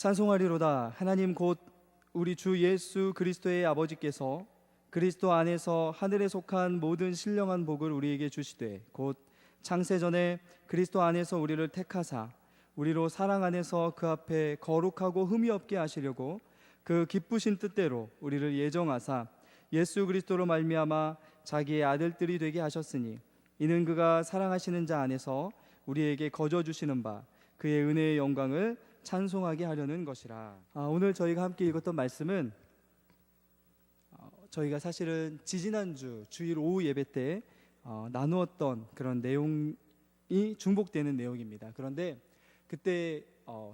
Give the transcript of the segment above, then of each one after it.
찬송하리로다. 하나님 곧 우리 주 예수 그리스도의 아버지께서 그리스도 안에서 하늘에 속한 모든 신령한 복을 우리에게 주시되 곧 창세전에 그리스도 안에서 우리를 택하사 우리로 사랑 안에서 그 앞에 거룩하고 흠이 없게 하시려고 그 기쁘신 뜻대로 우리를 예정하사 예수 그리스도로 말미암아 자기의 아들들이 되게 하셨으니 이는 그가 사랑하시는 자 안에서 우리에게 거저 주시는 바 그의 은혜의 영광을 찬송하게 하려는 것이라. 오늘 저희가 함께 읽었던 말씀은 저희가 사실은 지지난주 주일 오후 예배 때 나누었던 그런 내용이 중복되는 내용입니다. 그런데 그때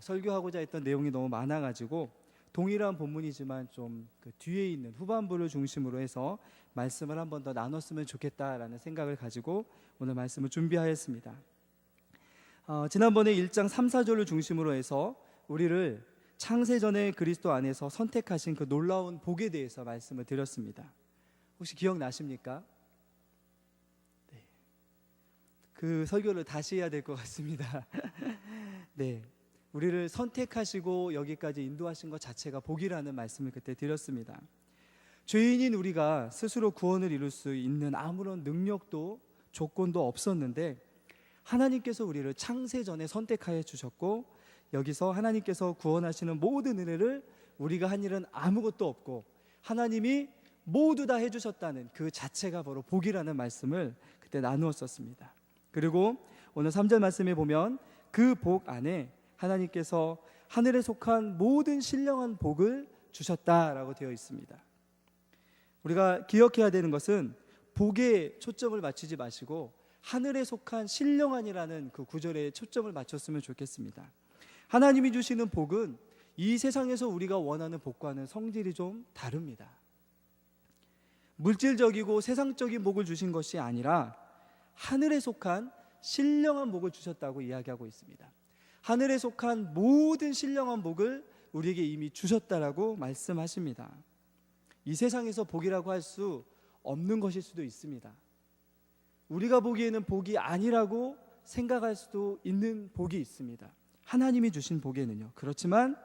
설교하고자 했던 내용이 너무 많아가지고 동일한 본문이지만 좀 그 뒤에 있는 후반부를 중심으로 해서 말씀을 한 번 더 나눴으면 좋겠다라는 생각을 가지고 오늘 말씀을 준비하였습니다. 지난번에 1장 3, 4절을 중심으로 해서 우리를 창세전에 그리스도 안에서 선택하신 그 놀라운 복에 대해서 말씀을 드렸습니다. 혹시 기억나십니까? 네. 그 설교를 다시 해야 될 것 같습니다. 네. 우리를 선택하시고 여기까지 인도하신 것 자체가 복이라는 말씀을 그때 드렸습니다. 죄인인 우리가 스스로 구원을 이룰 수 있는 아무런 능력도 조건도 없었는데 하나님께서 우리를 창세전에 선택하여 주셨고 여기서 하나님께서 구원하시는 모든 은혜를 우리가 한 일은 아무것도 없고 하나님이 모두 다 해주셨다는 그 자체가 바로 복이라는 말씀을 그때 나누었었습니다. 그리고 오늘 3절 말씀에 보면 그 복 안에 하나님께서 하늘에 속한 모든 신령한 복을 주셨다라고 되어 있습니다. 우리가 기억해야 되는 것은 복에 초점을 맞추지 마시고 하늘에 속한 신령한이라는 그 구절에 초점을 맞췄으면 좋겠습니다. 하나님이 주시는 복은 이 세상에서 우리가 원하는 복과는 성질이 좀 다릅니다. 물질적이고 세상적인 복을 주신 것이 아니라 하늘에 속한 신령한 복을 주셨다고 이야기하고 있습니다. 하늘에 속한 모든 신령한 복을 우리에게 이미 주셨다라고 말씀하십니다. 이 세상에서 복이라고 할 수 없는 것일 수도 있습니다. 우리가 보기에는 복이 아니라고 생각할 수도 있는 복이 있습니다. 하나님이 주신 복에는요. 그렇지만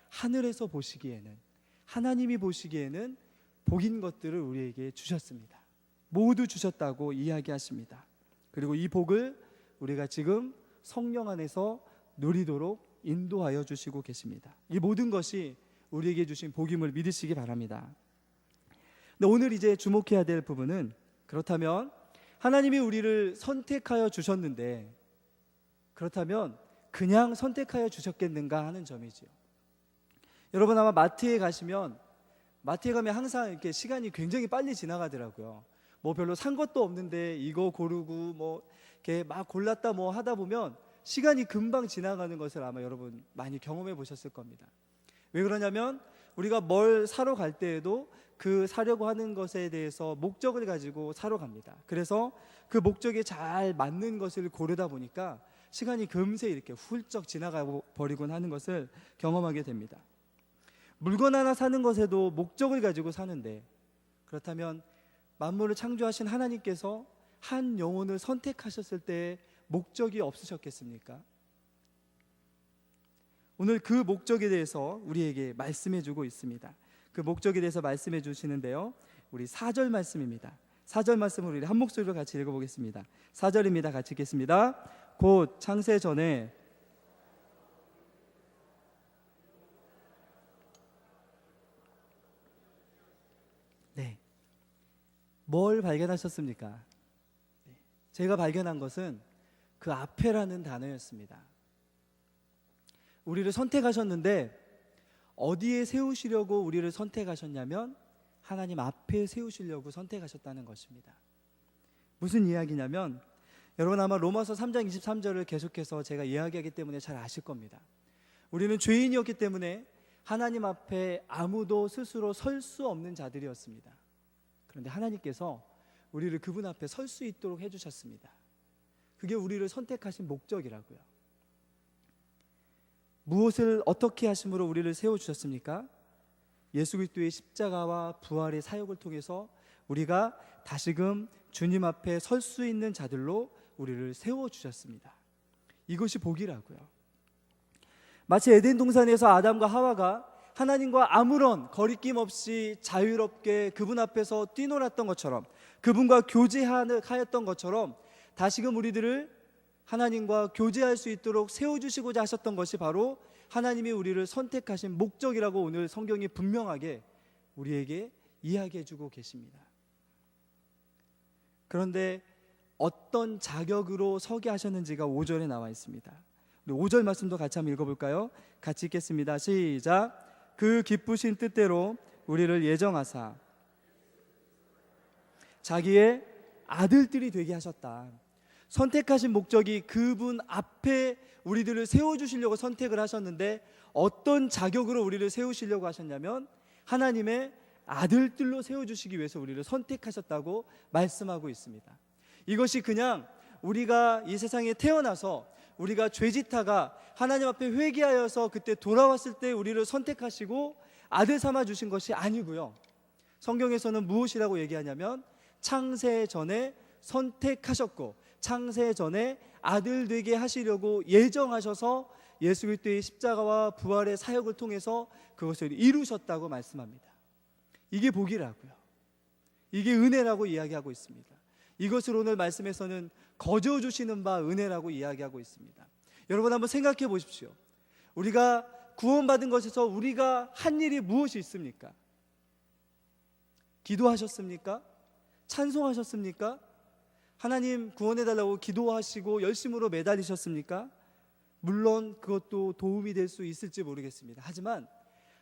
하늘에서 보시기에는, 하나님이 보시기에는 복인 것들을 우리에게 주셨습니다. 모두 주셨다고 이야기하십니다. 그리고 이 복을 우리가 지금 성령 안에서 누리도록 인도하여 주시고 계십니다. 이 모든 것이 우리에게 주신 복임을 믿으시기 바랍니다. 근데 오늘 이제 주목해야 될 부분은, 그렇다면 하나님이 우리를 선택하여 주셨는데 그렇다면 그냥 선택하여 주셨겠는가 하는 점이지요. 여러분 아마 마트에 가시면, 마트에 가면 항상 이렇게 시간이 굉장히 빨리 지나가더라고요. 뭐 별로 산 것도 없는데 이거 고르고 뭐 이렇게 막 골랐다 뭐 하다 보면 시간이 금방 지나가는 것을 아마 여러분 많이 경험해 보셨을 겁니다. 왜 그러냐면 우리가 뭘 사러 갈 때에도 그 사려고 하는 것에 대해서 목적을 가지고 사러 갑니다. 그래서 그 목적에 잘 맞는 것을 고르다 보니까 시간이 금세 이렇게 훌쩍 지나가 버리곤 하는 것을 경험하게 됩니다. 물건 하나 사는 것에도 목적을 가지고 사는데, 그렇다면 만물을 창조하신 하나님께서 한 영혼을 선택하셨을 때 목적이 없으셨겠습니까? 오늘 그 목적에 대해서 우리에게 말씀해 주고 있습니다. 그 목적에 대해서 말씀해 주시는데요, 우리 4절 말씀입니다. 4절 말씀을 우리 한 목소리로 같이 읽어보겠습니다. 4절입니다. 같이 읽겠습니다. 곧 창세 전에 뭘 발견하셨습니까? 제가 발견한 것은 그 앞에라는 단어였습니다. 우리를 선택하셨는데 어디에 세우시려고 우리를 선택하셨냐면 하나님 앞에 세우시려고 선택하셨다는 것입니다. 무슨 이야기냐면, 여러분 아마 로마서 3장 23절을 계속해서 제가 이야기하기 때문에 잘 아실 겁니다. 우리는 죄인이었기 때문에 하나님 앞에 아무도 스스로 설 수 없는 자들이었습니다. 그런데 하나님께서 우리를 그분 앞에 설 수 있도록 해주셨습니다. 그게 우리를 선택하신 목적이라고요. 무엇을 어떻게 하심으로 우리를 세워주셨습니까? 예수 그리스도의 십자가와 부활의 사역을 통해서 우리가 다시금 주님 앞에 설 수 있는 자들로 우리를 세워주셨습니다. 이것이 복이라고요. 마치 에덴 동산에서 아담과 하와가 하나님과 아무런 거리낌 없이 자유롭게 그분 앞에서 뛰놀았던 것처럼, 그분과 교제하였던 것처럼 다시금 우리들을 하나님과 교제할 수 있도록 세워주시고자 하셨던 것이 바로 하나님이 우리를 선택하신 목적이라고 오늘 성경이 분명하게 우리에게 이야기해주고 계십니다. 그런데 어떤 자격으로 서게 하셨는지가 5절에 나와 있습니다. 우리 5절 말씀도 같이 한번 읽어볼까요? 같이 읽겠습니다. 시작. 그 기쁘신 뜻대로 우리를 예정하사 자기의 아들들이 되게 하셨다. 선택하신 목적이 그분 앞에 우리들을 세워주시려고 선택을 하셨는데, 어떤 자격으로 우리를 세우시려고 하셨냐면 하나님의 아들들로 세워주시기 위해서 우리를 선택하셨다고 말씀하고 있습니다. 이것이 그냥 우리가 이 세상에 태어나서 우리가 죄짓다가 하나님 앞에 회개하여서 그때 돌아왔을 때 우리를 선택하시고 아들 삼아 주신 것이 아니고요, 성경에서는 무엇이라고 얘기하냐면 창세 전에 선택하셨고 창세 전에 아들 되게 하시려고 예정하셔서 예수 그리스도의 십자가와 부활의 사역을 통해서 그것을 이루셨다고 말씀합니다. 이게 복이라고요, 이게 은혜라고 이야기하고 있습니다. 이것을 오늘 말씀에서는 거저 주시는 바 은혜라고 이야기하고 있습니다. 여러분 한번 생각해 보십시오. 우리가 구원받은 것에서 우리가 한 일이 무엇이 있습니까? 기도하셨습니까? 찬송하셨습니까? 하나님 구원해달라고 기도하시고 열심으로 매달리셨습니까? 물론 그것도 도움이 될 수 있을지 모르겠습니다. 하지만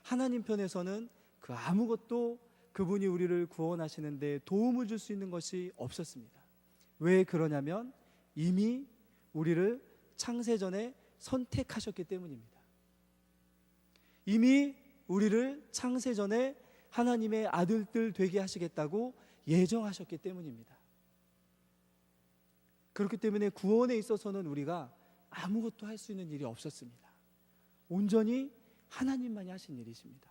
하나님 편에서는 그 아무것도 그분이 우리를 구원하시는데 도움을 줄 수 있는 것이 없었습니다. 왜 그러냐면 이미 우리를 창세전에 선택하셨기 때문입니다. 이미 우리를 창세전에 하나님의 아들들 되게 하시겠다고 예정하셨기 때문입니다. 그렇기 때문에 구원에 있어서는 우리가 아무것도 할 수 있는 일이 없었습니다. 온전히 하나님만이 하신 일이십니다.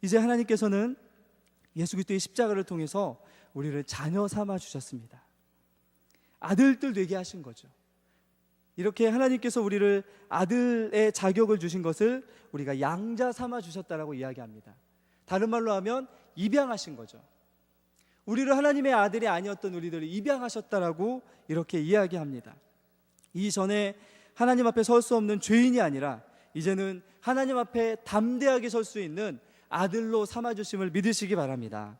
이제 하나님께서는 예수 그리스도의 십자가를 통해서 우리를 자녀 삼아 주셨습니다. 아들들 되게 하신 거죠. 이렇게 하나님께서 우리를 아들의 자격을 주신 것을 우리가 양자 삼아 주셨다라고 이야기합니다. 다른 말로 하면 입양하신 거죠. 우리를 하나님의 아들이 아니었던 우리들을 입양하셨다라고 이렇게 이야기합니다. 이전에 하나님 앞에 설 수 없는 죄인이 아니라 이제는 하나님 앞에 담대하게 설 수 있는 아들로 삼아주심을 믿으시기 바랍니다.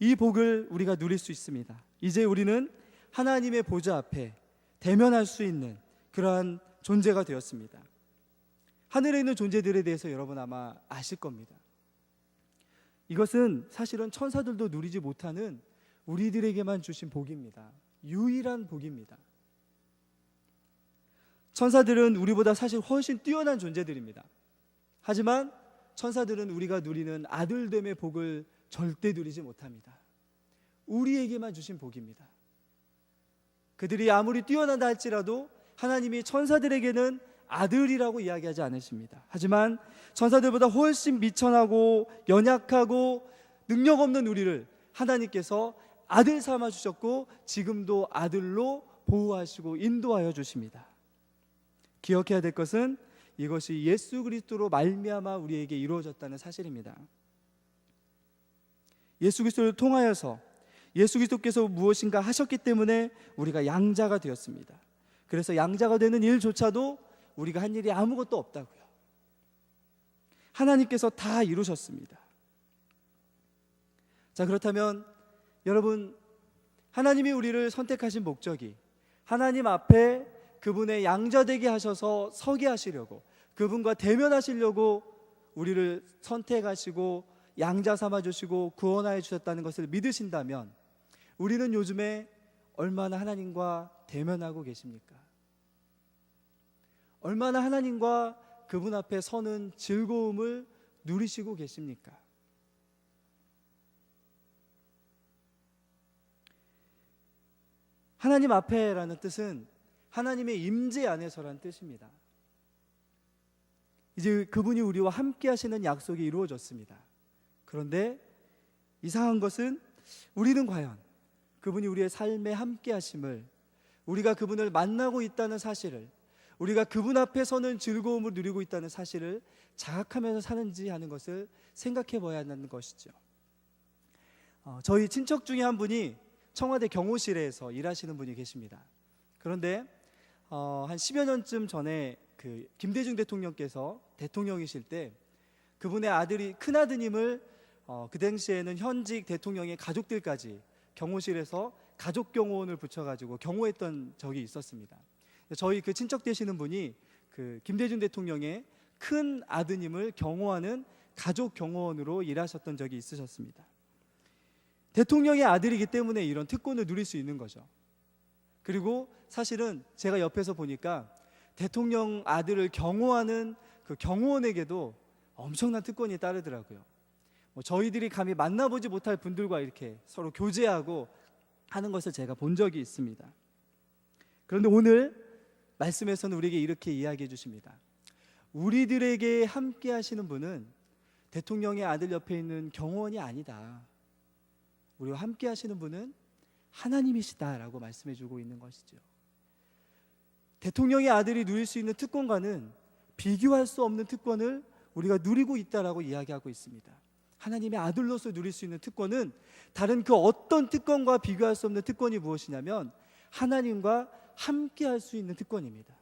이 복을 우리가 누릴 수 있습니다. 이제 우리는 하나님의 보좌 앞에 대면할 수 있는 그러한 존재가 되었습니다. 하늘에 있는 존재들에 대해서 여러분 아마 아실 겁니다. 이것은 사실은 천사들도 누리지 못하는 우리들에게만 주신 복입니다. 유일한 복입니다. 천사들은 우리보다 사실 훨씬 뛰어난 존재들입니다. 하지만 천사들은 우리가 누리는 아들됨의 복을 절대 누리지 못합니다. 우리에게만 주신 복입니다. 그들이 아무리 뛰어난다 할지라도 하나님이 천사들에게는 아들이라고 이야기하지 않으십니다. 하지만 천사들보다 훨씬 미천하고 연약하고 능력 없는 우리를 하나님께서 아들 삼아 주셨고 지금도 아들로 보호하시고 인도하여 주십니다. 기억해야 될 것은 이것이 예수 그리스도로 말미암아 우리에게 이루어졌다는 사실입니다. 예수 그리스도를 통하여서 예수 그리스도께서 무엇인가 하셨기 때문에 우리가 양자가 되었습니다. 그래서 양자가 되는 일조차도 우리가 한 일이 아무것도 없다고요. 하나님께서 다 이루셨습니다. 자, 그렇다면 여러분, 하나님이 우리를 선택하신 목적이 하나님 앞에 그분의 양자되게 하셔서 서게 하시려고, 그분과 대면하시려고 우리를 선택하시고 양자 삼아주시고 구원하여 주셨다는 것을 믿으신다면 우리는 요즘에 얼마나 하나님과 대면하고 계십니까? 얼마나 하나님과 그분 앞에 서는 즐거움을 누리시고 계십니까? 하나님 앞에라는 뜻은 하나님의 임재 안에서라는 뜻입니다. 이제 그분이 우리와 함께 하시는 약속이 이루어졌습니다. 그런데 이상한 것은 우리는 과연 그분이 우리의 삶에 함께 하심을 우리가 그분을 만나고 있다는 사실을, 우리가 그분 앞에 서는 즐거움을 누리고 있다는 사실을 자각하면서 사는지 하는 것을 생각해 봐야 한다는 것이죠. 저희 친척 중에 한 분이 청와대 경호실에서 일하시는 분이 계십니다. 그런데 한 10여 년쯤 전에 그 김대중 대통령께서 대통령이실 때 그분의 아들이, 큰아드님을 그 당시에는 현직 대통령의 가족들까지 경호실에서 가족경호원을 붙여가지고 경호했던 적이 있었습니다. 저희 그 친척 되시는 분이 그 김대중 대통령의 큰 아드님을 경호하는 가족경호원으로 일하셨던 적이 있으셨습니다. 대통령의 아들이기 때문에 이런 특권을 누릴 수 있는 거죠. 그리고 사실은 제가 옆에서 보니까 대통령 아들을 경호하는 그 경호원에게도 엄청난 특권이 따르더라고요. 저희들이 감히 만나보지 못할 분들과 이렇게 서로 교제하고 하는 것을 제가 본 적이 있습니다. 그런데 오늘 말씀에서는 우리에게 이렇게 이야기해 주십니다. 우리들에게 함께 하시는 분은 대통령의 아들 옆에 있는 경호원이 아니다. 우리와 함께 하시는 분은 하나님이시다라고 말씀해 주고 있는 것이죠. 대통령의 아들이 누릴 수 있는 특권과는 비교할 수 없는 특권을 우리가 누리고 있다라고 이야기하고 있습니다. 하나님의 아들로서 누릴 수 있는 특권은 다른 그 어떤 특권과 비교할 수 없는 특권이 무엇이냐면 하나님과 함께 할 수 있는 특권입니다.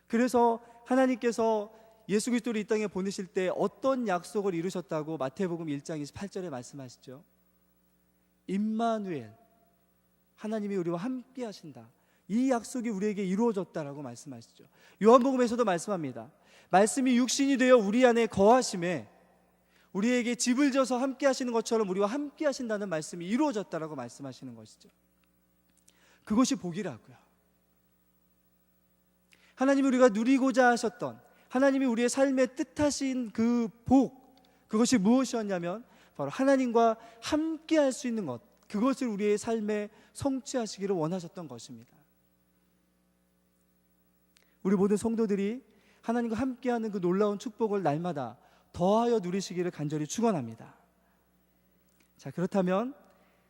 그래서 하나님께서 예수 그리스도를 이 땅에 보내실 때 어떤 약속을 이루셨다고 마태복음 1장 28절에 말씀하시죠. 임마누엘, 하나님이 우리와 함께 하신다. 이 약속이 우리에게 이루어졌다라고 말씀하시죠. 요한복음에서도 말씀합니다. 말씀이 육신이 되어 우리 안에 거하심에 우리에게 집을 져서 함께 하시는 것처럼 우리와 함께 하신다는 말씀이 이루어졌다라고 말씀하시는 것이죠. 그것이 복이라고요. 하나님이 우리가 누리고자 하셨던, 하나님이 우리의 삶에 뜻하신 그 복, 그것이 무엇이었냐면 바로 하나님과 함께 할 수 있는 것, 그것을 우리의 삶에 성취하시기를 원하셨던 것입니다. 우리 모든 성도들이 하나님과 함께하는 그 놀라운 축복을 날마다 더하여 누리시기를 간절히 축원합니다. 자, 그렇다면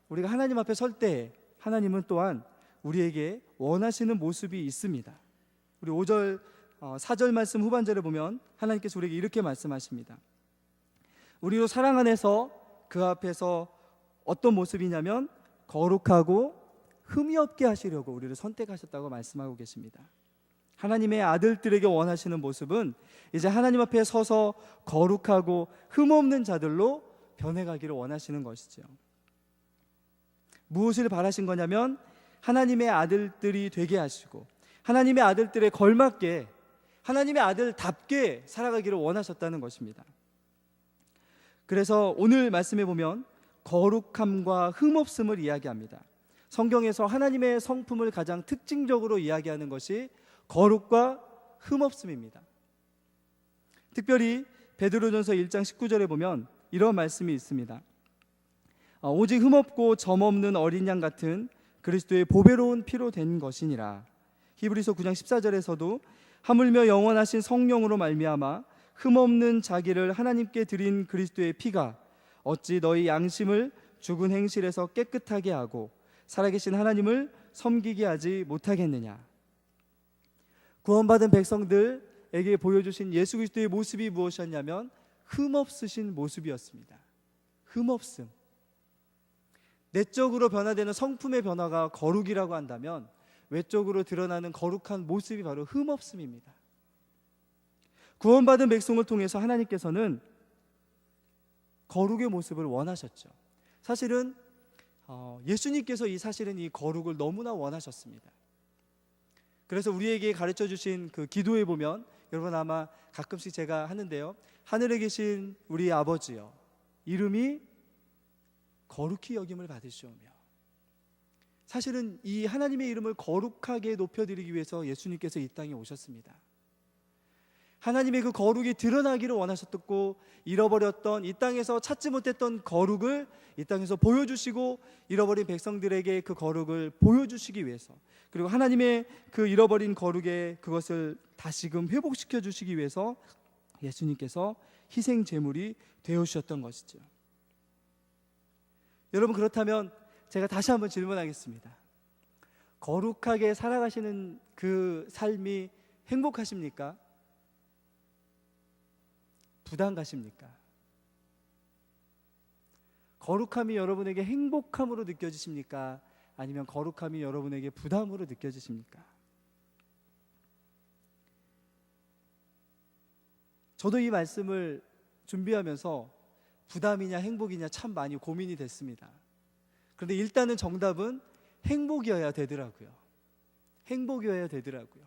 우리가 하나님 앞에 설 때 하나님은 또한 우리에게 원하시는 모습이 있습니다. 우리 5절 4절 말씀 후반절에 보면 하나님께서 우리에게 이렇게 말씀하십니다. 우리로 사랑 안에서 그 앞에서 어떤 모습이냐면 거룩하고 흠이 없게 하시려고 우리를 선택하셨다고 말씀하고 계십니다. 하나님의 아들들에게 원하시는 모습은 이제 하나님 앞에 서서 거룩하고 흠 없는 자들로 변해가기를 원하시는 것이죠. 무엇을 바라신 거냐면 하나님의 아들들이 되게 하시고 하나님의 아들들에 걸맞게 하나님의 아들답게 살아가기를 원하셨다는 것입니다. 그래서 오늘 말씀해 보면 거룩함과 흠없음을 이야기합니다. 성경에서 하나님의 성품을 가장 특징적으로 이야기하는 것이 거룩과 흠없음입니다. 특별히 베드로전서 1장 19절에 보면 이런 말씀이 있습니다. 오직 흠없고 점없는 어린 양 같은 그리스도의 보배로운 피로 된 것이니라. 히브리서 9장 14절에서도 하물며 영원하신 성령으로 말미암아 흠없는 자기를 하나님께 드린 그리스도의 피가 어찌 너희 양심을 죽은 행실에서 깨끗하게 하고 살아계신 하나님을 섬기게 하지 못하겠느냐. 구원받은 백성들에게 보여주신 예수 그리스도의 모습이 무엇이었냐면 흠없으신 모습이었습니다. 흠없음. 내적으로 변화되는 성품의 변화가 거룩이라고 한다면 외적으로 드러나는 거룩한 모습이 바로 흠없음입니다. 구원받은 백성을 통해서 하나님께서는 거룩의 모습을 원하셨죠. 사실은 예수님께서 사실은 이 거룩을 너무나 원하셨습니다. 그래서 우리에게 가르쳐 주신 그 기도에 보면 여러분 아마 가끔씩 제가 하는데요. 하늘에 계신 우리 아버지여, 이름이 거룩히 여김을 받으시오며. 사실은 이 하나님의 이름을 거룩하게 높여드리기 위해서 예수님께서 이 땅에 오셨습니다. 하나님의 그 거룩이 드러나기를 원하셨고 잃어버렸던 이 땅에서 찾지 못했던 거룩을 이 땅에서 보여주시고 잃어버린 백성들에게 그 거룩을 보여주시기 위해서, 그리고 하나님의 그 잃어버린 거룩의 그것을 다시금 회복시켜 주시기 위해서 예수님께서 희생 제물이 되어주셨던 것이죠. 여러분, 그렇다면 제가 다시 한번 질문하겠습니다. 거룩하게 살아가시는 그 삶이 행복하십니까? 부담 가십니까? 거룩함이 여러분에게 행복함으로 느껴지십니까? 아니면 거룩함이 여러분에게 부담으로 느껴지십니까? 저도 이 말씀을 준비하면서 부담이냐 행복이냐 참 많이 고민이 됐습니다. 그런데 일단은 정답은 행복이어야 되더라고요. 행복이어야 되더라고요.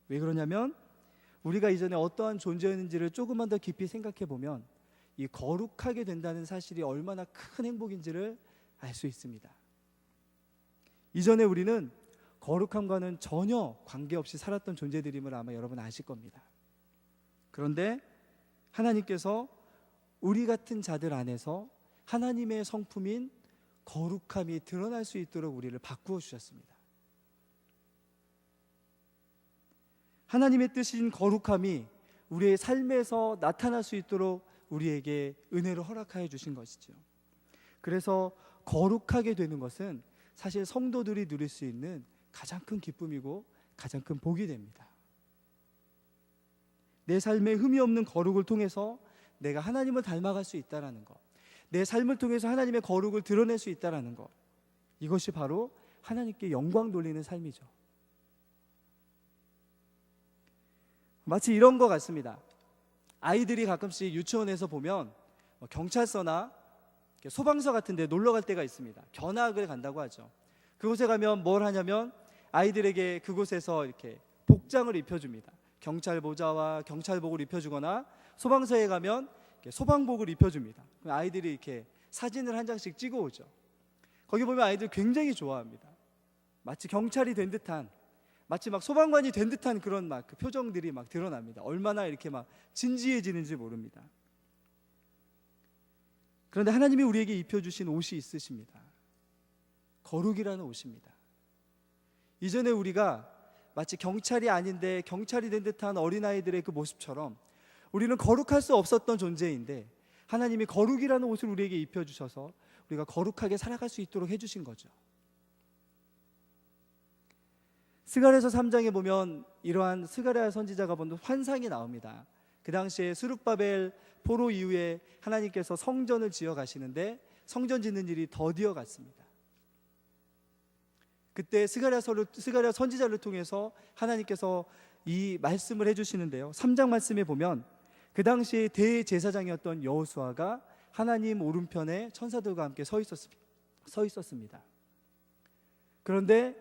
왜 그러냐면 우리가 이전에 어떠한 존재였는지를 조금만 더 깊이 생각해 보면 이 거룩하게 된다는 사실이 얼마나 큰 행복인지를 알 수 있습니다. 이전에 우리는 거룩함과는 전혀 관계없이 살았던 존재들임을 아마 여러분 아실 겁니다. 그런데 하나님께서 우리 같은 자들 안에서 하나님의 성품인 거룩함이 드러날 수 있도록 우리를 바꾸어 주셨습니다. 하나님의 뜻인 거룩함이 우리의 삶에서 나타날 수 있도록 우리에게 은혜로 허락하여 주신 것이죠. 그래서 거룩하게 되는 것은 사실 성도들이 누릴 수 있는 가장 큰 기쁨이고 가장 큰 복이 됩니다. 내 삶에 흠이 없는 거룩을 통해서 내가 하나님을 닮아갈 수 있다는 것, 내 삶을 통해서 하나님의 거룩을 드러낼 수 있다는 것, 이것이 바로 하나님께 영광 돌리는 삶이죠. 마치 이런 것 같습니다. 아이들이 가끔씩 유치원에서 보면 경찰서나 소방서 같은 데 놀러 갈 때가 있습니다. 견학을 간다고 하죠. 그곳에 가면 뭘 하냐면 아이들에게 그곳에서 이렇게 복장을 입혀줍니다. 경찰 모자와 경찰복을 입혀주거나 소방서에 가면 소방복을 입혀줍니다. 아이들이 이렇게 사진을 한 장씩 찍어 오죠. 거기 보면 아이들 굉장히 좋아합니다. 마치 경찰이 된 듯한, 마치 막 소방관이 된 듯한 그런 막 그 표정들이 막 드러납니다. 얼마나 이렇게 막 진지해지는지 모릅니다. 그런데 하나님이 우리에게 입혀주신 옷이 있으십니다. 거룩이라는 옷입니다. 이전에 우리가 마치 경찰이 아닌데 경찰이 된 듯한 어린아이들의 그 모습처럼 우리는 거룩할 수 없었던 존재인데 하나님이 거룩이라는 옷을 우리에게 입혀주셔서 우리가 거룩하게 살아갈 수 있도록 해주신 거죠. 스가랴서 3장에 보면 이러한 스가랴 선지자가 본 환상이 나옵니다. 그 당시에 스룹바벨 포로 이후에 하나님께서 성전을 지어 가시는데 성전 짓는 일이 더디어 갔습니다. 그때 스가랴 선지자를 통해서 하나님께서 이 말씀을 해주시는데요. 3장 말씀에 보면 그 당시에 대제사장이었던 여호수아가 하나님 오른편에 천사들과 함께 서 있었습니다. 그런데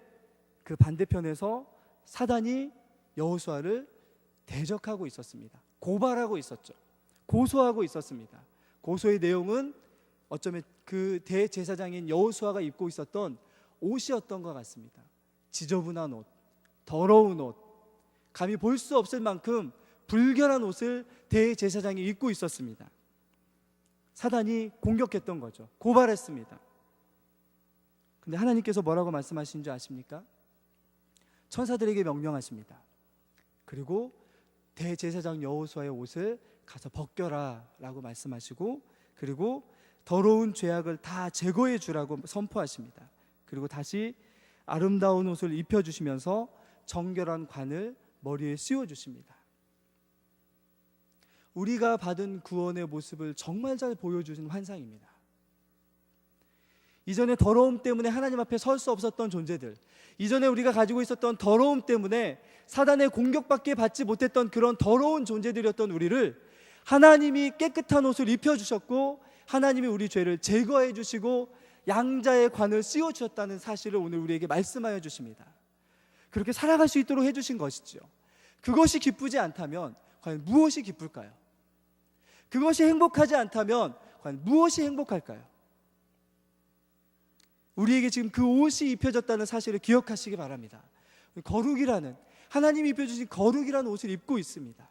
그 반대편에서 사단이 여호수아를 대적하고 있었습니다. 고발하고 있었죠. 고소하고 있었습니다. 고소의 내용은 어쩌면 그 대제사장인 여호수아가 입고 있었던 옷이었던 것 같습니다. 지저분한 옷, 더러운 옷, 감히 볼 수 없을 만큼 불결한 옷을 대제사장이 입고 있었습니다. 사단이 공격했던 거죠. 고발했습니다. 근데 하나님께서 뭐라고 말씀하신 줄 아십니까? 천사들에게 명령하십니다. 그리고 대제사장 여호수아의 옷을 가서 벗겨라 라고 말씀하시고, 그리고 더러운 죄악을 다 제거해 주라고 선포하십니다. 그리고 다시 아름다운 옷을 입혀주시면서 정결한 관을 머리에 씌워주십니다. 우리가 받은 구원의 모습을 정말 잘 보여주신 환상입니다. 이전에 더러움 때문에 하나님 앞에 설 수 없었던 존재들, 이전에 우리가 가지고 있었던 더러움 때문에 사단의 공격밖에 받지 못했던 그런 더러운 존재들이었던 우리를 하나님이 깨끗한 옷을 입혀주셨고 하나님이 우리 죄를 제거해 주시고 양자의 관을 씌워주셨다는 사실을 오늘 우리에게 말씀하여 주십니다. 그렇게 살아갈 수 있도록 해주신 것이죠. 그것이 기쁘지 않다면 과연 무엇이 기쁠까요? 그것이 행복하지 않다면 과연 무엇이 행복할까요? 우리에게 지금 그 옷이 입혀졌다는 사실을 기억하시기 바랍니다. 거룩이라는, 하나님이 입혀주신 거룩이라는 옷을 입고 있습니다.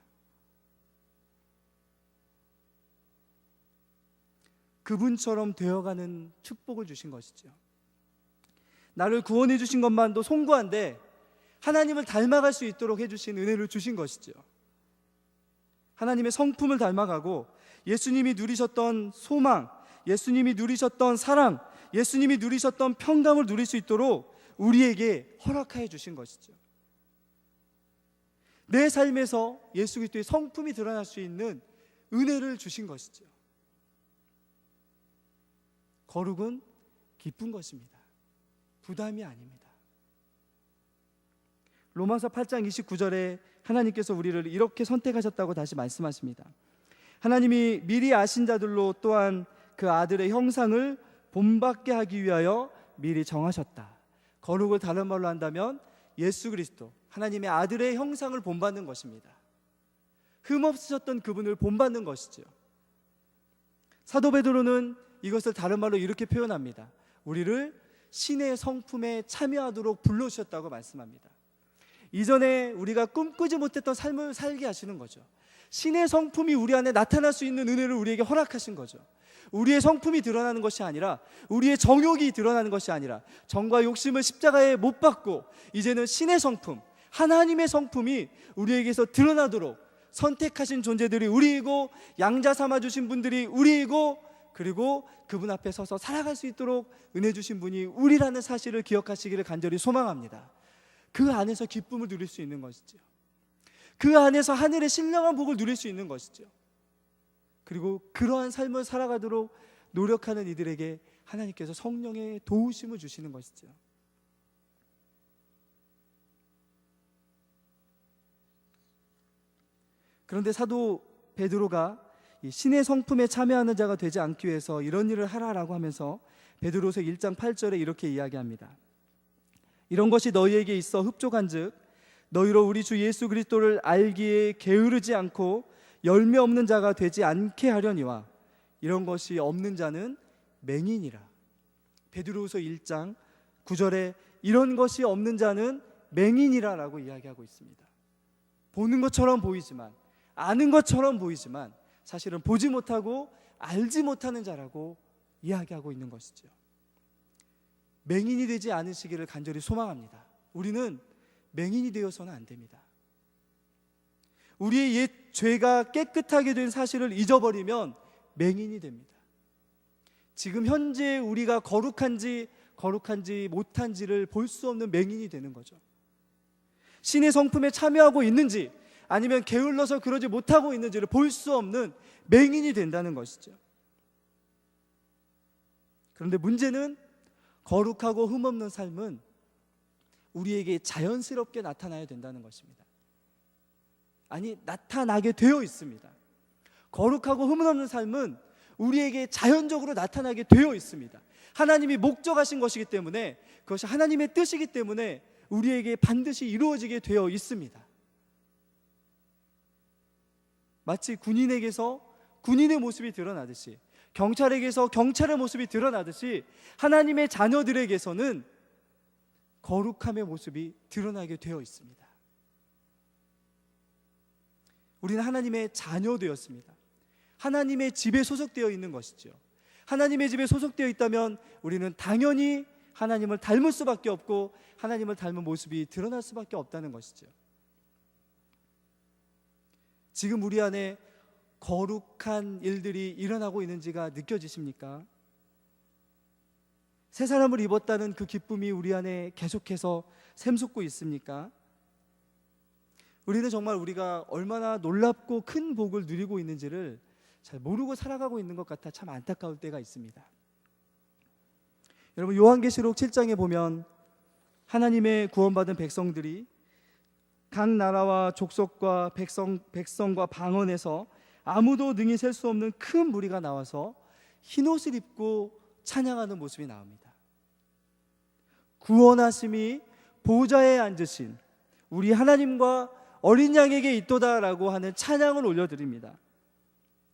그분처럼 되어가는 축복을 주신 것이죠. 나를 구원해 주신 것만도 송구한데 하나님을 닮아갈 수 있도록 해주신 은혜를 주신 것이죠. 하나님의 성품을 닮아가고 예수님이 누리셨던 소망, 예수님이 누리셨던 사랑, 예수님이 누리셨던 평강을 누릴 수 있도록 우리에게 허락하여 주신 것이죠. 내 삶에서 예수 그리스도의 성품이 드러날 수 있는 은혜를 주신 것이죠. 거룩은 기쁜 것입니다. 부담이 아닙니다. 로마서 8장 29절에 하나님께서 우리를 이렇게 선택하셨다고 다시 말씀하십니다. 하나님이 미리 아신 자들로 또한 그 아들의 형상을 본받게 하기 위하여 미리 정하셨다. 거룩을 다른 말로 한다면 예수 그리스도, 하나님의 아들의 형상을 본받는 것입니다. 흠없으셨던 그분을 본받는 것이죠. 사도 베드로는 이것을 다른 말로 이렇게 표현합니다. 우리를 신의 성품에 참여하도록 불러주셨다고 말씀합니다. 이전에 우리가 꿈꾸지 못했던 삶을 살게 하시는 거죠. 신의 성품이 우리 안에 나타날 수 있는 은혜를 우리에게 허락하신 거죠. 우리의 성품이 드러나는 것이 아니라, 우리의 정욕이 드러나는 것이 아니라, 정과 욕심을 십자가에 못 박고 이제는 신의 성품, 하나님의 성품이 우리에게서 드러나도록 선택하신 존재들이 우리이고, 양자 삼아주신 분들이 우리이고, 그리고 그분 앞에 서서 살아갈 수 있도록 은혜 주신 분이 우리라는 사실을 기억하시기를 간절히 소망합니다. 그 안에서 기쁨을 누릴 수 있는 것이죠. 그 안에서 하늘의 신령한 복을 누릴 수 있는 것이죠. 그리고 그러한 삶을 살아가도록 노력하는 이들에게 하나님께서 성령의 도우심을 주시는 것이죠. 그런데 사도 베드로가 신의 성품에 참여하는 자가 되지 않기 위해서 이런 일을 하라라고 하면서 베드로서 1장 8절에 이렇게 이야기합니다. 이런 것이 너희에게 있어 흡족한즉 너희로 우리 주 예수 그리스도를 알기에 게으르지 않고 열매 없는 자가 되지 않게 하려니와 이런 것이 없는 자는 맹인이라. 베드로후서 1장 9절에 이런 것이 없는 자는 맹인이라라고 이야기하고 있습니다. 보는 것처럼 보이지만, 아는 것처럼 보이지만 사실은 보지 못하고 알지 못하는 자라고 이야기하고 있는 것이죠. 맹인이 되지 않으시기를 간절히 소망합니다. 우리는 맹인이 되어서는 안 됩니다. 우리의 옛 죄가 깨끗하게 된 사실을 잊어버리면 맹인이 됩니다. 지금 현재 우리가 거룩한지 못한지를 볼 수 없는 맹인이 되는 거죠. 신의 성품에 참여하고 있는지 아니면 게을러서 그러지 못하고 있는지를 볼 수 없는 맹인이 된다는 것이죠. 그런데 문제는 거룩하고 흠없는 삶은 우리에게 자연스럽게 나타나야 된다는 것입니다. 아니, 나타나게 되어 있습니다. 거룩하고 흠없는 삶은 우리에게 자연적으로 나타나게 되어 있습니다. 하나님이 목적하신 것이기 때문에, 그것이 하나님의 뜻이기 때문에 우리에게 반드시 이루어지게 되어 있습니다. 마치 군인에게서 군인의 모습이 드러나듯이, 경찰에게서 경찰의 모습이 드러나듯이 하나님의 자녀들에게서는 거룩함의 모습이 드러나게 되어 있습니다. 우리는 하나님의 자녀되었습니다. 하나님의 집에 소속되어 있는 것이죠. 하나님의 집에 소속되어 있다면 우리는 당연히 하나님을 닮을 수밖에 없고 하나님을 닮은 모습이 드러날 수밖에 없다는 것이죠. 지금 우리 안에 거룩한 일들이 일어나고 있는지가 느껴지십니까? 새 사람을 입었다는 그 기쁨이 우리 안에 계속해서 샘솟고 있습니까? 우리는 정말 우리가 얼마나 놀랍고 큰 복을 누리고 있는지를 잘 모르고 살아가고 있는 것 같아 참 안타까울 때가 있습니다. 여러분, 요한계시록 7장에 보면 하나님의 구원받은 백성들이 각 나라와 족속과 백성과 방언에서 아무도 능히 셀 수 없는 큰 무리가 나와서 흰옷을 입고 찬양하는 모습이 나옵니다. 구원하심이 보좌에 앉으신 우리 하나님과 어린 양에게 있도다라고 하는 찬양을 올려드립니다.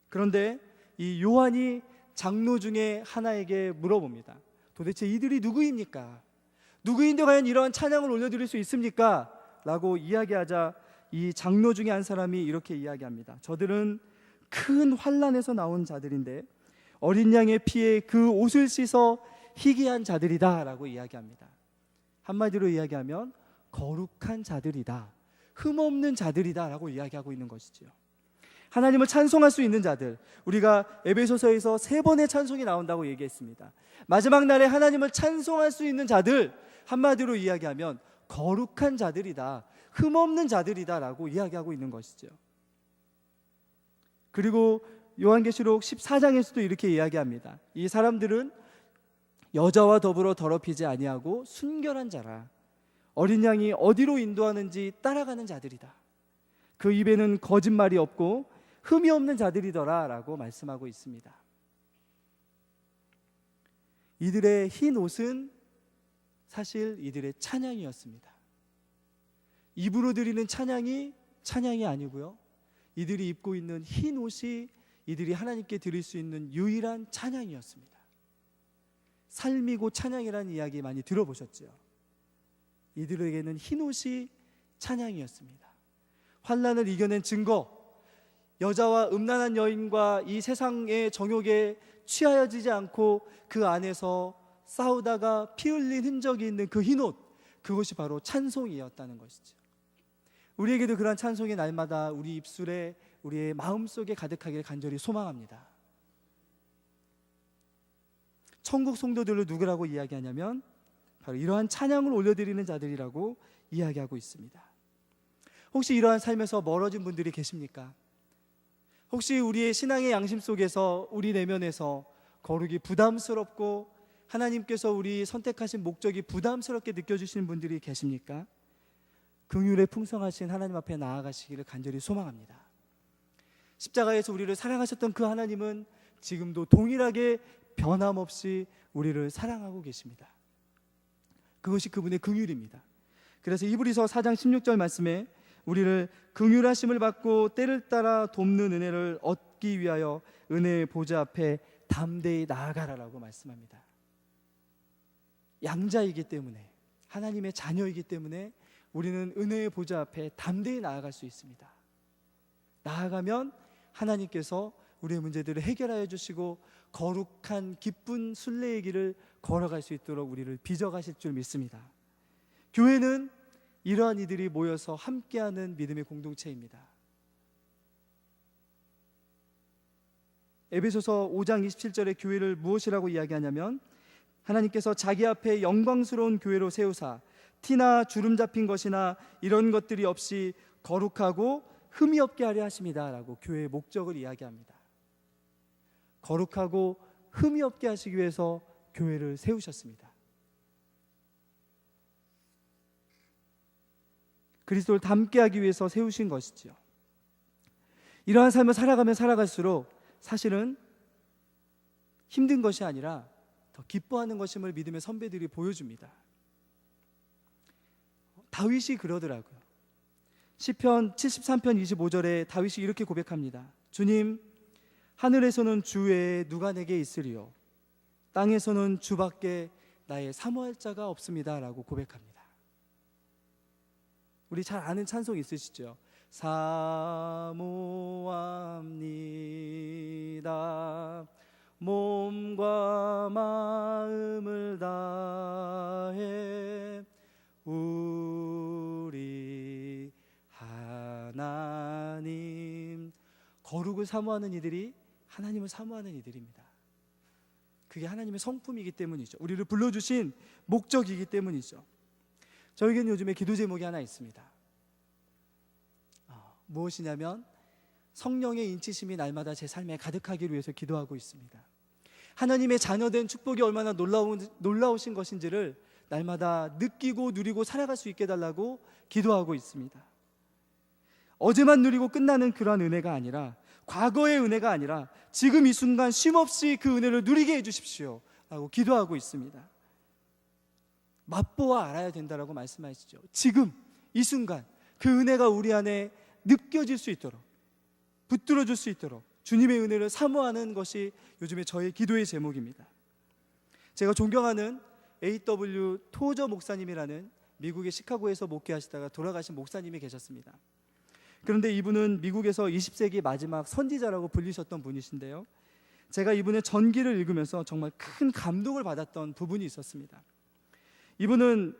그런데 이 요한이 장로 중에 하나에게 물어봅니다. 도대체 이들이 누구입니까? 누구인데 과연 이러한 찬양을 올려드릴 수 있습니까? 라고 이야기하자 이 장로 중에 한 사람이 이렇게 이야기합니다. 저들은 큰 환난에서 나온 자들인데 어린 양의 피에 그 옷을 씻어 희귀한 자들이다 라고 이야기합니다. 한마디로 이야기하면 거룩한 자들이다, 흠없는 자들이다 라고 이야기하고 있는 것이죠. 하나님을 찬송할 수 있는 자들, 우리가 에베소서에서 3번의 찬송이 나온다고 얘기했습니다. 마지막 날에 하나님을 찬송할 수 있는 자들, 한마디로 이야기하면 거룩한 자들이다, 흠없는 자들이다라고 이야기하고 있는 것이죠. 그리고 요한계시록 14장에서도 이렇게 이야기합니다. 이 사람들은 여자와 더불어 더럽히지 아니하고 순결한 자라. 어린 양이 어디로 인도하는지 따라가는 자들이다. 그 입에는 거짓말이 없고 흠이 없는 자들이더라 라고 말씀하고 있습니다. 이들의 흰 옷은 사실 이들의 찬양이었습니다. 입으로 드리는 찬양이 아니고요, 이들이 입고 있는 흰 옷이 이들이 하나님께 드릴 수 있는 유일한 찬양이었습니다. 삶이고 찬양이라는 이야기 많이 들어보셨죠? 이들에게는 흰 옷이 찬양이었습니다. 환난을 이겨낸 증거, 여자와 음란한 여인과 이 세상의 정욕에 취하여지지 않고 그 안에서 싸우다가 피 흘린 흔적이 있는 그 흰옷, 그것이 바로 찬송이었다는 것이죠. 우리에게도 그러한 찬송이 날마다 우리 입술에, 우리의 마음속에 가득하기를 간절히 소망합니다. 천국 성도들을 누구라고 이야기하냐면 바로 이러한 찬양을 올려드리는 자들이라고 이야기하고 있습니다. 혹시 이러한 삶에서 멀어진 분들이 계십니까? 혹시 우리의 신앙의 양심 속에서, 우리 내면에서 거룩이 부담스럽고 하나님께서 우리 선택하신 목적이 부담스럽게 느껴지시는 분들이 계십니까? 긍휼에 풍성하신 하나님 앞에 나아가시기를 간절히 소망합니다. 십자가에서 우리를 사랑하셨던 그 하나님은 지금도 동일하게 변함없이 우리를 사랑하고 계십니다. 그것이 그분의 긍휼입니다. 그래서 히브리서 4장 16절 말씀에 우리를 긍휼하심을 받고 때를 따라 돕는 은혜를 얻기 위하여 은혜의 보좌 앞에 담대히 나아가라라고 말씀합니다. 양자이기 때문에, 하나님의 자녀이기 때문에 우리는 은혜의 보좌 앞에 담대히 나아갈 수 있습니다. 나아가면 하나님께서 우리의 문제들을 해결하여 주시고 거룩한 기쁜 순례의 길을 걸어갈 수 있도록 우리를 빚어가실 줄 믿습니다. 교회는 이러한 이들이 모여서 함께하는 믿음의 공동체입니다. 에베소서 5장 27절에 교회를 무엇이라고 이야기하냐면, 하나님께서 자기 앞에 영광스러운 교회로 세우사 티나 주름 잡힌 것이나 이런 것들이 없이 거룩하고 흠이 없게 하려 하십니다 라고 교회의 목적을 이야기합니다. 거룩하고 흠이 없게 하시기 위해서 교회를 세우셨습니다. 그리스도를 닮게 하기 위해서 세우신 것이죠. 이러한 삶을 살아가면 살아갈수록 사실은 힘든 것이 아니라 더 기뻐하는 것임을 믿음의 선배들이 보여줍니다. 다윗이 그러더라고요. 시편 73편 25절에 다윗이 이렇게 고백합니다. 주님, 하늘에서는 주 외에 누가 내게 있으리요, 땅에서는 주밖에 나의 사모할 자가 없습니다 라고 고백합니다. 우리 잘 아는 찬송 있으시죠? 사모합니다 몸과 마음을 다해 우리 하나님. 거룩을 사모하는 이들이 하나님을 사모하는 이들입니다. 그게 하나님의 성품이기 때문이죠. 우리를 불러주신 목적이기 때문이죠. 저에게는 요즘에 기도 제목이 하나 있습니다. 무엇이냐면 성령의 인치심이 날마다 제 삶에 가득하기를 위해서 기도하고 있습니다. 하나님의 자녀된 축복이 얼마나 놀라우신 것인지를 날마다 느끼고 누리고 살아갈 수 있게 해달라고 기도하고 있습니다. 어제만 누리고 끝나는 그러한 은혜가 아니라, 과거의 은혜가 아니라 지금 이 순간 쉼없이 그 은혜를 누리게 해주십시오 라고 기도하고 있습니다. 맛보아 알아야 된다라고 말씀하시죠. 지금 이 순간 그 은혜가 우리 안에 느껴질 수 있도록, 붙들어줄 수 있도록 주님의 은혜를 사모하는 것이 요즘에 저의 기도의 제목입니다. 제가 존경하는 A.W. 토저 목사님이라는 미국의 시카고에서 목회하시다가 돌아가신 목사님이 계셨습니다. 그런데 이분은 미국에서 20세기 마지막 선지자라고 불리셨던 분이신데요, 제가 이분의 전기를 읽으면서 정말 큰 감동을 받았던 부분이 있었습니다. 이분은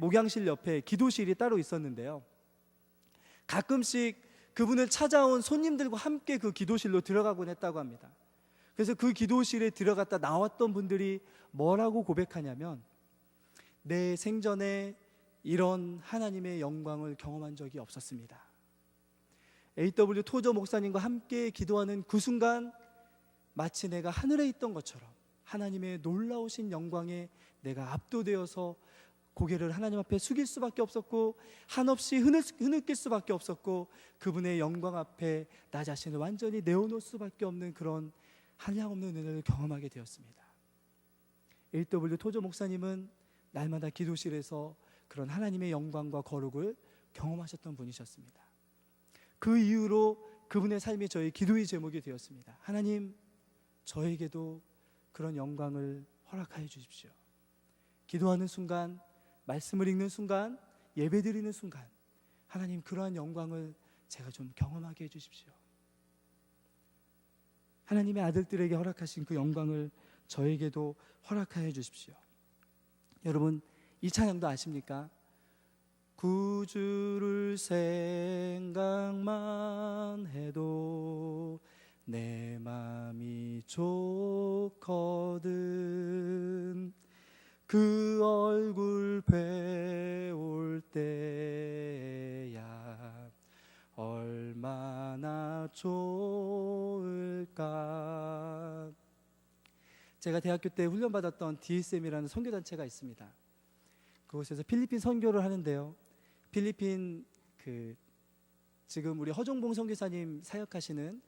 목양실 옆에 기도실이 따로 있었는데요, 가끔씩 그분을 찾아온 손님들과 함께 그 기도실로 들어가곤 했다고 합니다. 그래서 그 기도실에 들어갔다 나왔던 분들이 뭐라고 고백하냐면, 내 생전에 이런 하나님의 영광을 경험한 적이 없었습니다. A.W. 토저 목사님과 함께 기도하는 그 순간 마치 내가 하늘에 있던 것처럼 하나님의 놀라우신 영광에 내가 압도되어서 고개를 하나님 앞에 숙일 수밖에 없었고 한없이 흐느낄 수밖에 없었고 그분의 영광 앞에 나 자신을 완전히 내어놓을 수밖에 없는 그런 한량없는 은혜를 경험하게 되었습니다. A.W. 토저 목사님은 날마다 기도실에서 그런 하나님의 영광과 거룩을 경험하셨던 분이셨습니다. 그 이후로 그분의 삶이 저의 기도의 제목이 되었습니다. 하나님, 저에게도 그런 영광을 허락하여 주십시오. 기도하는 순간, 말씀을 읽는 순간, 예배드리는 순간 하나님, 그러한 영광을 제가 좀 경험하게 해주십시오. 하나님의 아들들에게 허락하신 그 영광을 저에게도 허락하여 주십시오. 여러분, 이 찬양도 아십니까? 구주를 생각만 해도 내 맘이 좋거든. 그 얼굴 배울 때야 얼마나 좋을까. 제가 대학교 때 훈련받았던 DSM이라는 선교단체가 있습니다. 그곳에서 필리핀 선교를 하는데요, 필리핀 지금 우리 허종봉 선교사님 사역하시는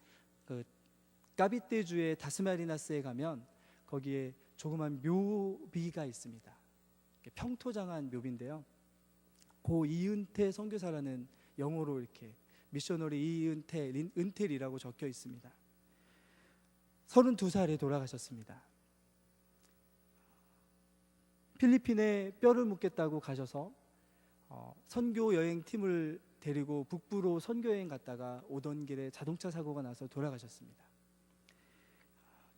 까비떼주의 다스마리나스에 가면 거기에 조그만 묘비가 있습니다. 평토장한 묘비인데요, 고 이은태 선교사라는 영어로 이렇게 미셔너리 이은태, 은텔이라고 적혀 있습니다. 32살에 돌아가셨습니다. 필리핀에 뼈를 묻겠다고 가셔서 선교 여행팀을 데리고 북부로 선교 여행 갔다가 오던 길에 자동차 사고가 나서 돌아가셨습니다.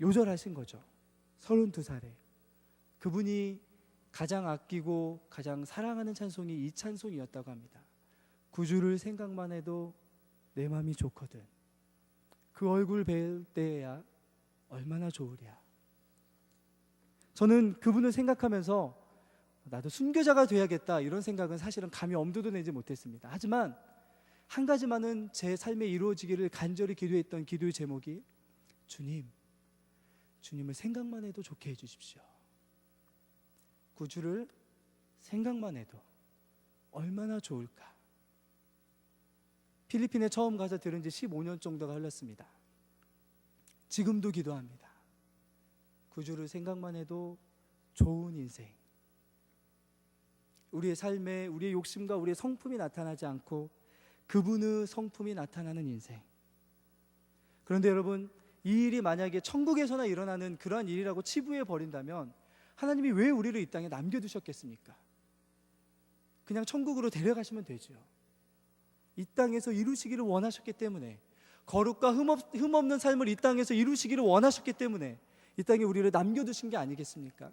요절하신 거죠. 32살에. 그분이 가장 아끼고 가장 사랑하는 찬송이 이 찬송이었다고 합니다. 구주를 생각만 해도 내 맘이 좋거든. 그 얼굴 뵐 때야 얼마나 좋으랴. 저는 그분을 생각하면서 나도 순교자가 돼야겠다 이런 생각은 사실은 감히 엄두도 내지 못했습니다. 하지만 한 가지만은 제 삶에 이루어지기를 간절히 기도했던 기도의 제목이 주님을 생각만 해도 좋게 해주십시오. 구주를 생각만 해도 얼마나 좋을까. 필리핀에 처음 가서 들은 지 15년 정도가 흘렀습니다. 지금도 기도합니다. 구주를 생각만 해도 좋은 인생. 우리의 삶에 우리의 욕심과 우리의 성품이 나타나지 않고 그분의 성품이 나타나는 인생. 그런데 여러분, 이 일이 만약에 천국에서나 일어나는 그러한 일이라고 치부해 버린다면 하나님이 왜 우리를 이 땅에 남겨두셨겠습니까? 그냥 천국으로 데려가시면 되죠. 이 땅에서 이루시기를 원하셨기 때문에, 거룩과 흠없는 삶을 이 땅에서 이루시기를 원하셨기 때문에 이 땅에 우리를 남겨두신 게 아니겠습니까?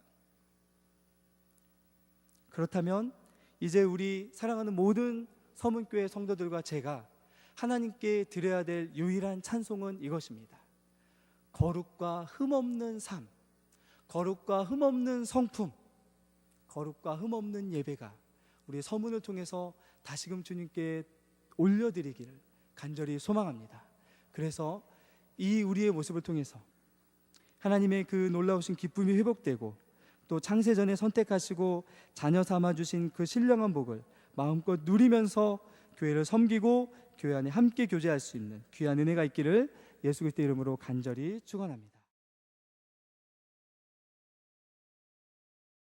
그렇다면 이제 우리 사랑하는 모든 서문교회 성도들과 제가 하나님께 드려야 될 유일한 찬송은 이것입니다. 거룩과 흠없는 삶, 거룩과 흠없는 성품, 거룩과 흠없는 예배가 우리의 서문을 통해서 다시금 주님께 올려드리기를 간절히 소망합니다. 그래서 이 우리의 모습을 통해서 하나님의 그 놀라우신 기쁨이 회복되고 또 창세전에 선택하시고 자녀 삼아주신 그 신령한 복을 마음껏 누리면서 교회를 섬기고 교회 안에 함께 교제할 수 있는 귀한 은혜가 있기를 예수 그리스도의 이름으로 간절히 축원합니다.